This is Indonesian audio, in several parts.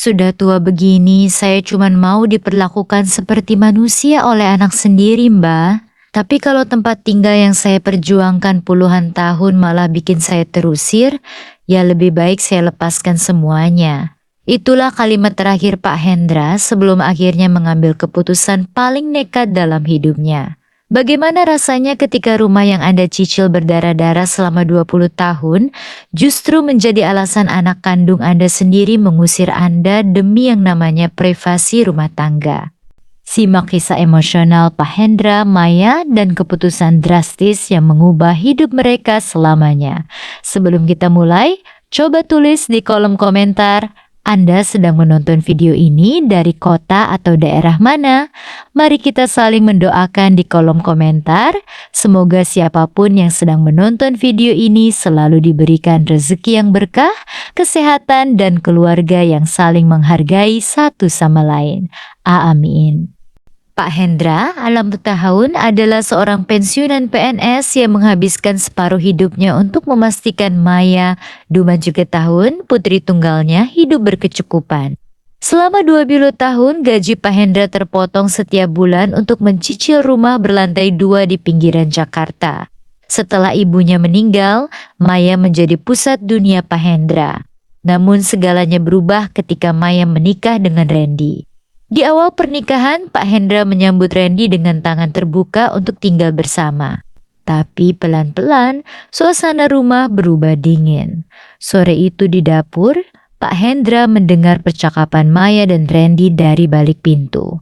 Sudah tua begini, saya cuman mau diperlakukan seperti manusia oleh anak sendiri, Mbak. Tapi kalau tempat tinggal yang saya perjuangkan puluhan tahun malah bikin saya terusir, ya lebih baik saya lepaskan semuanya. Itulah kalimat terakhir Pak Hendra sebelum akhirnya mengambil keputusan paling nekat dalam hidupnya. Bagaimana rasanya ketika rumah yang Anda cicil berdarah-darah selama 20 tahun justru menjadi alasan anak kandung Anda sendiri mengusir Anda demi yang namanya privasi rumah tangga? Simak kisah emosional Pak Hendra, Maya, dan keputusan drastis yang mengubah hidup mereka selamanya. Sebelum kita mulai, coba tulis di kolom komentar, Anda sedang menonton video ini dari kota atau daerah mana? Mari kita saling mendoakan di kolom komentar. Semoga siapapun yang sedang menonton video ini selalu diberikan rezeki yang berkah, kesehatan, dan keluarga yang saling menghargai satu sama lain. Amin. Pak Hendra, alam tahun adalah seorang pensiunan PNS yang menghabiskan separuh hidupnya untuk memastikan Maya, Duma juga tahun, putri tunggalnya hidup berkecukupan. Selama 20 tahun, gaji Pak Hendra terpotong setiap bulan untuk mencicil rumah berlantai 2 di pinggiran Jakarta. Setelah ibunya meninggal, Maya menjadi pusat dunia Pak Hendra. Namun segalanya berubah ketika Maya menikah dengan Randy. Di awal pernikahan, Pak Hendra menyambut Randy dengan tangan terbuka untuk tinggal bersama. Tapi pelan-pelan, suasana rumah berubah dingin. Sore itu di dapur, Pak Hendra mendengar percakapan Maya dan Randy dari balik pintu.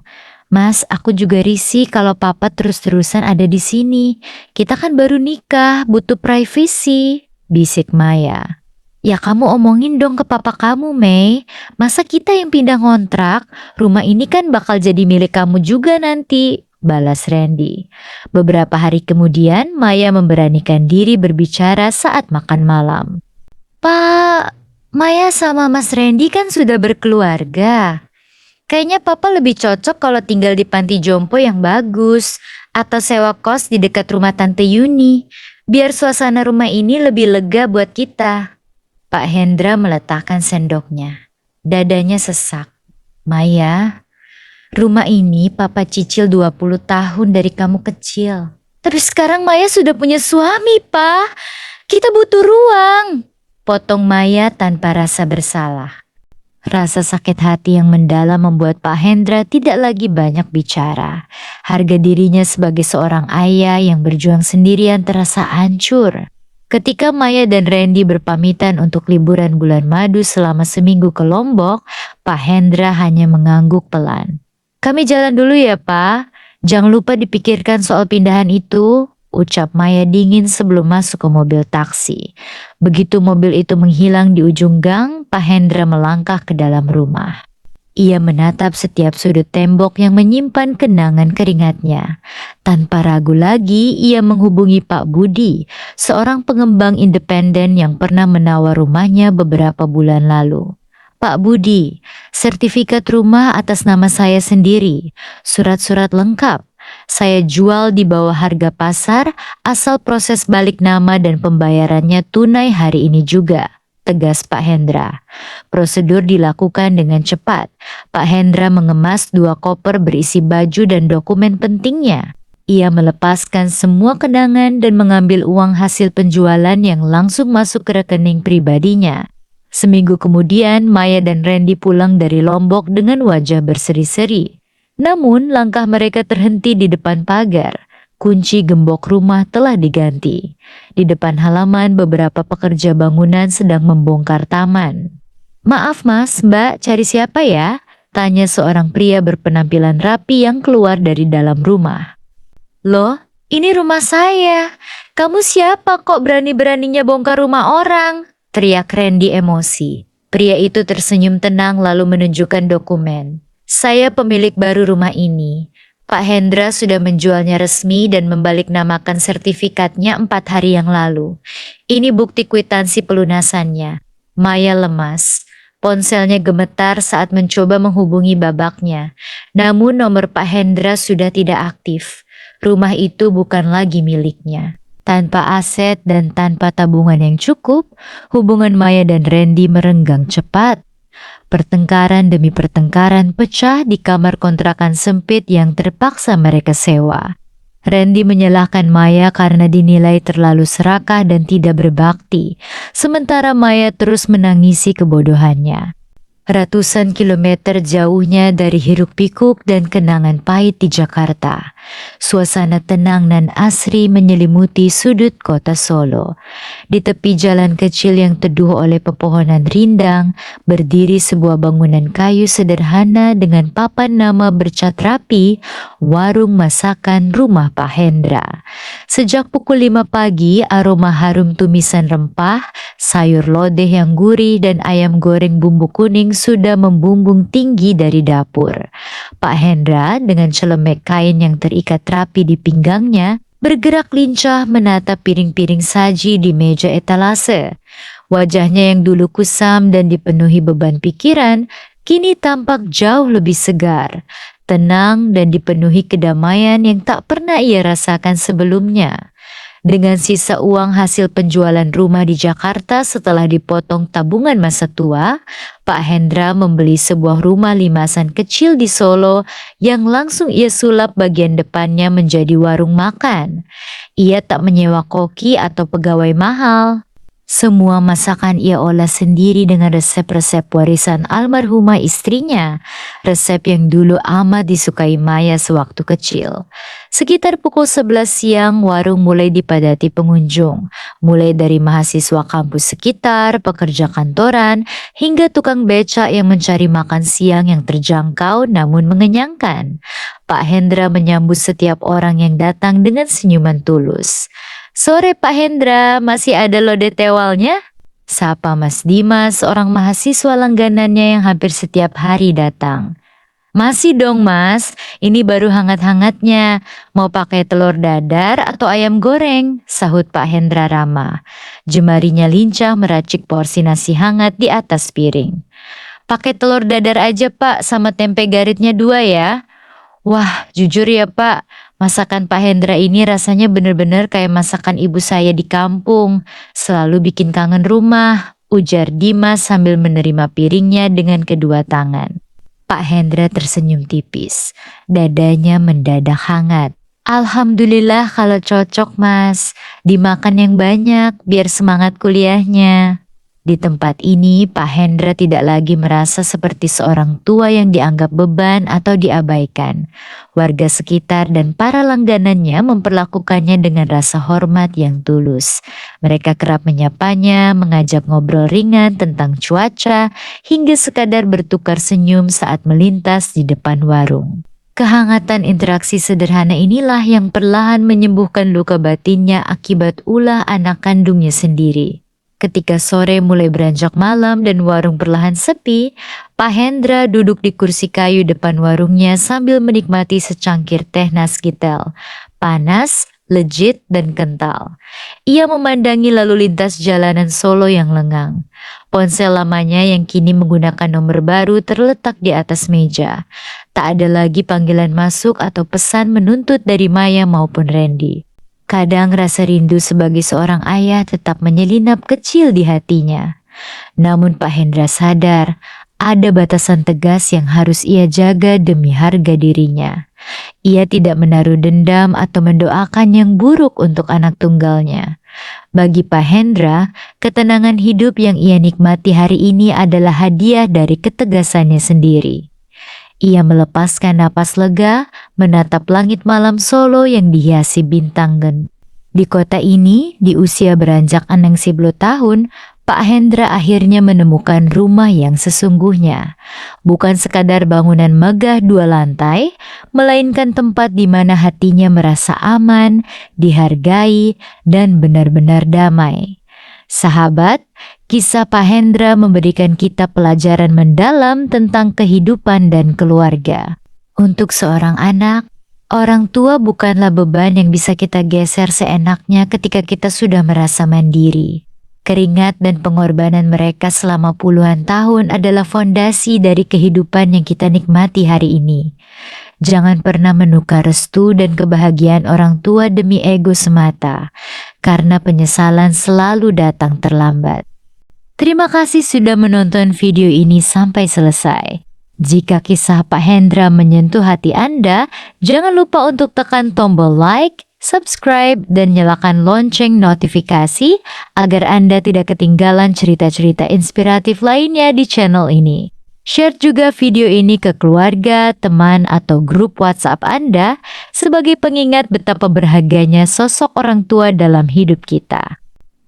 "Mas, aku juga risih kalau papa terus-terusan ada di sini. Kita kan baru nikah, butuh privasi," bisik Maya. "Ya kamu omongin dong ke papa kamu, Mei. Masa kita yang pindah ngontrak? Rumah ini kan bakal jadi milik kamu juga nanti," balas Randy. Beberapa hari kemudian, Maya memberanikan diri berbicara saat makan malam. "Pak, Maya sama Mas Randy kan sudah berkeluarga. Kayaknya papa lebih cocok kalau tinggal di panti jompo yang bagus, atau sewa kos di dekat rumah Tante Yuni. Biar suasana rumah ini lebih lega buat kita." Pak Hendra meletakkan sendoknya. Dadanya sesak. "Maya, rumah ini papa cicil 20 tahun dari kamu kecil. Tapi sekarang Maya sudah punya suami, Pak. Kita butuh ruang," potong Maya tanpa rasa bersalah. Rasa sakit hati yang mendalam membuat Pak Hendra tidak lagi banyak bicara. Harga dirinya sebagai seorang ayah yang berjuang sendirian terasa hancur. Ketika Maya dan Randy berpamitan untuk liburan bulan madu selama seminggu ke Lombok, Pak Hendra hanya mengangguk pelan. "Kami jalan dulu ya, Pak. Jangan lupa dipikirkan soal pindahan itu," ucap Maya dingin sebelum masuk ke mobil taksi. Begitu mobil itu menghilang di ujung gang, Pak Hendra melangkah ke dalam rumah. Ia menatap setiap sudut tembok yang menyimpan kenangan keringatnya. Tanpa ragu lagi, ia menghubungi Pak Budi, seorang pengembang independen yang pernah menawar rumahnya beberapa bulan lalu. "Pak Budi, sertifikat rumah atas nama saya sendiri, surat-surat lengkap. Saya jual di bawah harga pasar, asal proses balik nama dan pembayarannya tunai hari ini juga," tegas Pak Hendra. Prosedur dilakukan dengan cepat. Pak Hendra mengemas 2 koper berisi baju dan dokumen pentingnya. Ia melepaskan semua kenangan dan mengambil uang hasil penjualan yang langsung masuk ke rekening pribadinya. Seminggu kemudian, Maya dan Randy pulang dari Lombok dengan wajah berseri-seri. Namun, langkah mereka terhenti di depan pagar. Kunci gembok rumah telah diganti. Di depan halaman, beberapa pekerja bangunan sedang membongkar taman. "Maaf Mas, Mbak, cari siapa ya?" tanya seorang pria berpenampilan rapi yang keluar dari dalam rumah. "Loh, ini rumah saya. Kamu siapa kok berani-beraninya bongkar rumah orang?" teriak Randy emosi. Pria itu tersenyum tenang lalu menunjukkan dokumen. "Saya pemilik baru rumah ini. Pak Hendra sudah menjualnya resmi dan membaliknamakan sertifikatnya 4 hari yang lalu. Ini bukti kwitansi pelunasannya." Maya lemas. Ponselnya gemetar saat mencoba menghubungi babaknya. Namun nomor Pak Hendra sudah tidak aktif. Rumah itu bukan lagi miliknya. Tanpa aset dan tanpa tabungan yang cukup, hubungan Maya dan Randy merenggang cepat. Pertengkaran demi pertengkaran pecah di kamar kontrakan sempit yang terpaksa mereka sewa. Randy menyalahkan Maya karena dinilai terlalu serakah dan tidak berbakti, sementara Maya terus menangisi kebodohannya. Ratusan kilometer jauhnya dari hiruk-pikuk dan kenangan pahit di Jakarta, suasana tenang dan asri menyelimuti sudut kota Solo. Di tepi jalan kecil yang teduh oleh pepohonan rindang, berdiri sebuah bangunan kayu sederhana dengan papan nama bercat rapi, Warung Masakan Rumah Pak Hendra. Sejak pukul 5 pagi, aroma harum tumisan rempah, sayur lodeh yang gurih dan ayam goreng bumbu kuning sudah membumbung tinggi dari dapur. Pak Hendra dengan celemek kain yang terikat rapi di pinggangnya bergerak lincah menatap piring-piring saji di meja etalase. Wajahnya yang dulu kusam dan dipenuhi beban pikiran, kini tampak jauh lebih segar, tenang dan dipenuhi kedamaian yang tak pernah ia rasakan sebelumnya. Dengan sisa uang hasil penjualan rumah di Jakarta setelah dipotong tabungan masa tua, Pak Hendra membeli sebuah rumah limasan kecil di Solo yang langsung ia sulap bagian depannya menjadi warung makan. Ia tak menyewa koki atau pegawai mahal. Semua masakan ia olah sendiri dengan resep-resep warisan almarhumah istrinya, resep yang dulu amat disukai Maya sewaktu kecil. Sekitar pukul 11 siang, warung mulai dipadati pengunjung, mulai dari mahasiswa kampus sekitar, pekerja kantoran, hingga tukang becak yang mencari makan siang yang terjangkau namun mengenyangkan. Pak Hendra menyambut setiap orang yang datang dengan senyuman tulus. "Sore Pak Hendra, masih ada lodeh tewalnya?" sapa Mas Dimas, seorang mahasiswa langganannya yang hampir setiap hari datang. "Masih dong Mas, ini baru hangat-hangatnya. Mau pakai telur dadar atau ayam goreng?" sahut Pak Hendra ramah. Jemarinya lincah meracik porsi nasi hangat di atas piring. "Pakai telur dadar aja Pak, sama tempe garitnya 2 ya." "Wah, jujur ya Pak, masakan Pak Hendra ini rasanya bener-bener kayak masakan ibu saya di kampung. Selalu bikin kangen rumah," ujar Dimas sambil menerima piringnya dengan kedua tangan. Pak Hendra tersenyum tipis. Dadanya mendadak hangat. "Alhamdulillah kalau cocok Mas. Dimakan yang banyak biar semangat kuliahnya." Di tempat ini, Pak Hendra tidak lagi merasa seperti seorang tua yang dianggap beban atau diabaikan. Warga sekitar dan para langganannya memperlakukannya dengan rasa hormat yang tulus. Mereka kerap menyapanya, mengajak ngobrol ringan tentang cuaca, hingga sekadar bertukar senyum saat melintas di depan warung. Kehangatan interaksi sederhana inilah yang perlahan menyembuhkan luka batinnya akibat ulah anak kandungnya sendiri. Ketika sore mulai beranjak malam dan warung perlahan sepi, Pak Hendra duduk di kursi kayu depan warungnya sambil menikmati secangkir teh Nasgitel. Panas, legit, dan kental. Ia memandangi lalu lintas jalanan Solo yang lengang. Ponsel lamanya yang kini menggunakan nomor baru terletak di atas meja. Tak ada lagi panggilan masuk atau pesan menuntut dari Maya maupun Randy. Kadang rasa rindu sebagai seorang ayah tetap menyelinap kecil di hatinya. Namun Pak Hendra sadar ada batasan tegas yang harus ia jaga demi harga dirinya. Ia tidak menaruh dendam atau mendoakan yang buruk untuk anak tunggalnya. Bagi Pak Hendra, ketenangan hidup yang ia nikmati hari ini adalah hadiah dari ketegasannya sendiri. Ia melepaskan napas lega, menatap langit malam Solo yang dihiasi bintang gen. Di kota ini, di usia beranjak 60 tahun, Pak Hendra akhirnya menemukan rumah yang sesungguhnya. Bukan sekadar bangunan megah 2 lantai, melainkan tempat di mana hatinya merasa aman, dihargai, dan benar-benar damai. Sahabat, kisah Pak Hendra memberikan kita pelajaran mendalam tentang kehidupan dan keluarga. Untuk seorang anak, orang tua bukanlah beban yang bisa kita geser seenaknya ketika kita sudah merasa mandiri. Keringat dan pengorbanan mereka selama puluhan tahun adalah fondasi dari kehidupan yang kita nikmati hari ini. Jangan pernah menukar restu dan kebahagiaan orang tua demi ego semata, karena penyesalan selalu datang terlambat. Terima kasih sudah menonton video ini sampai selesai. Jika kisah Pak Hendra menyentuh hati Anda, jangan lupa untuk tekan tombol like, subscribe, dan nyalakan lonceng notifikasi agar Anda tidak ketinggalan cerita-cerita inspiratif lainnya di channel ini. Share juga video ini ke keluarga, teman, atau grup WhatsApp Anda sebagai pengingat betapa berharganya sosok orang tua dalam hidup kita.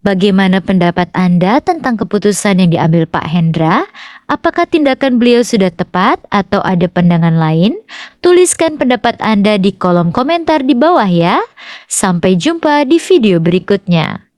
Bagaimana pendapat Anda tentang keputusan yang diambil Pak Hendra? Apakah tindakan beliau sudah tepat atau ada pandangan lain? Tuliskan pendapat Anda di kolom komentar di bawah ya. Sampai jumpa di video berikutnya.